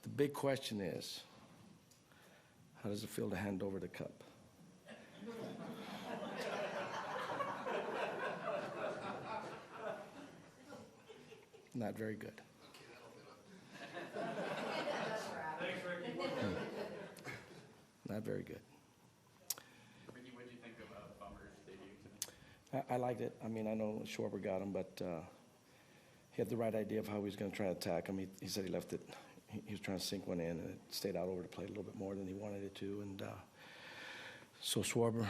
The big question is, how does it feel to hand over the cup? Not very good. Not very good. Ricky, what did you think of Bummer's debut today? I liked it. I mean, I know Schwarber got him, but he had the right idea of how he was going to try to attack him. He said he left it. He was trying to sink one in, and it stayed out over the plate a little bit more than he wanted it to. And so Schwarber,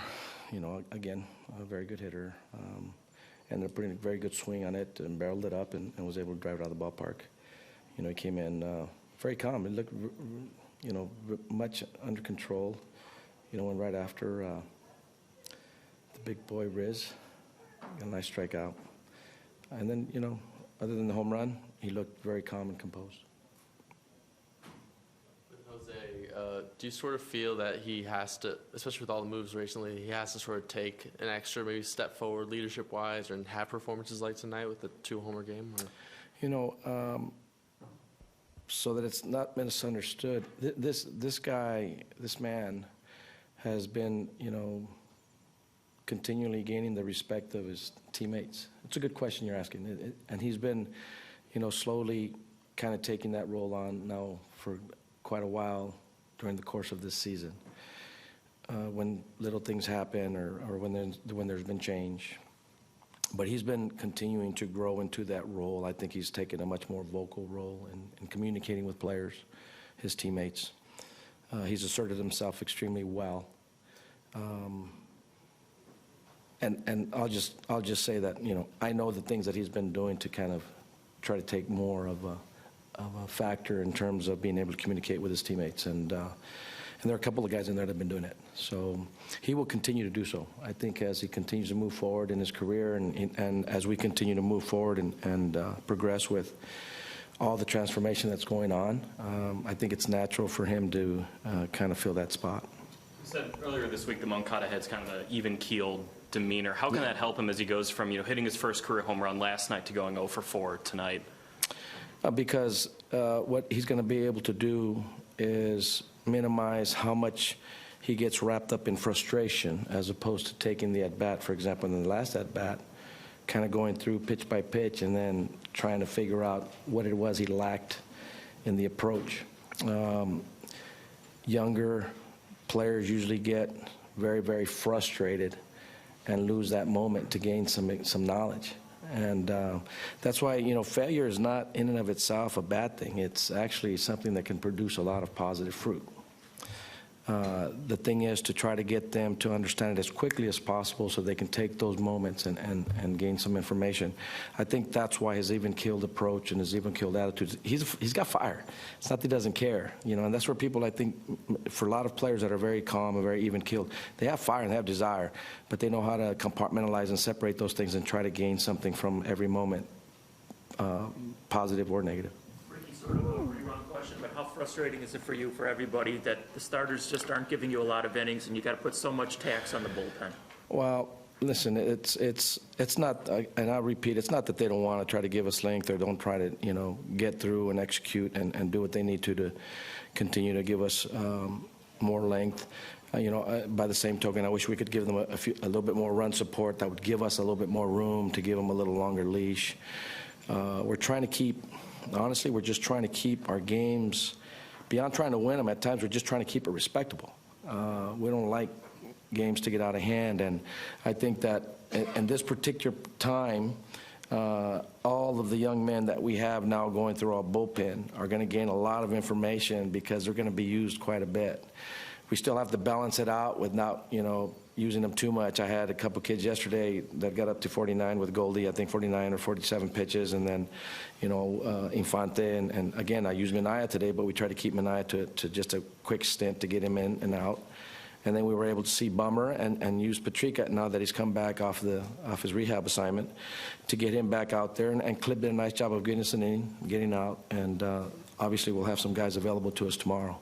you know, again, a very good hitter. Ended up putting a very good swing on it and barreled it up and was able to drive it out of the ballpark. You know, he came in very calm. It looked, you know, much under control. You know, and right after the big boy Riz got a nice strikeout. And then, you know, other than the home run, he looked very calm and composed. Jose, do you sort of feel that he has to, especially with all the moves recently, he has to sort of take an extra maybe step forward leadership-wise or have performances like tonight with the 2-homer game? Or? You know, so that it's not misunderstood, this guy, this man has been, you know, continually gaining the respect of his teammates. It's a good question you're asking. And he's been, you know, slowly kind of taking that role on now for quite a while during the course of this season. When little things happen or when there's been change. But he's been continuing to grow into that role. I think he's taken a much more vocal role in communicating with players, his teammates. He's asserted himself extremely well. And I'll just say that, you know, I know the things that he's been doing to kind of try to take more of a factor in terms of being able to communicate with his teammates. And there are a couple of guys in there that have been doing it. So he will continue to do so. I think as he continues to move forward in his career and as we continue to move forward and progress with all the transformation that's going on, I think it's natural for him to kind of fill that spot. You said earlier this week the Moncada has kind of an even-keeled demeanor. How can that help him as he goes from, you know, hitting his first career home run last night to going 0 for 4 tonight? Because what he's going to be able to do is minimize how much he gets wrapped up in frustration as opposed to taking the at-bat, for example, in the last at-bat, kind of going through pitch by pitch and then trying to figure out what it was he lacked in the approach. Younger players usually get very, very frustrated and lose that moment to gain some knowledge. And that's why, you know, failure is not in and of itself a bad thing. It's actually something that can produce a lot of positive fruit. The thing is to try to get them to understand it as quickly as possible so they can take those moments and gain some information. I think that's why his even-keeled approach and his even-keeled attitude, he's got fire. It's not that he doesn't care, you know, and that's where people, I think, for a lot of players that are very calm and very even-keeled, they have fire and they have desire, but they know how to compartmentalize and separate those things and try to gain something from every moment, positive or negative. Sort of a rerun question, but how frustrating is it for you, for everybody, that the starters just aren't giving you a lot of innings and you got to put so much tax on the bullpen? Well, listen, it's not, and I'll repeat, it's not that they don't want to try to give us length or don't try to, you know, get through and execute and do what they need to continue to give us more length. You know, by the same token, I wish we could give them a little bit more run support that would give us a little bit more room to give them a little longer leash. We're trying to keep. Honestly, we're just trying to keep our games, beyond trying to win them, at times we're just trying to keep it respectable. We don't like games to get out of hand, and I think that in this particular time, all of the young men that we have now going through our bullpen are going to gain a lot of information because they're going to be used quite a bit. We still have to balance it out with not, you know, using them too much. I had a couple kids yesterday that got up to 49 with Goldie, I think 49 or 47 pitches, and then, you know, Infante, and again, I used Minaya today, but we tried to keep Minaya to just a quick stint to get him in and out. And then we were able to see Bummer and use Patrica now that he's come back off his rehab assignment to get him back out there, and Clip did a nice job of getting us an inning, getting out, and obviously we'll have some guys available to us tomorrow.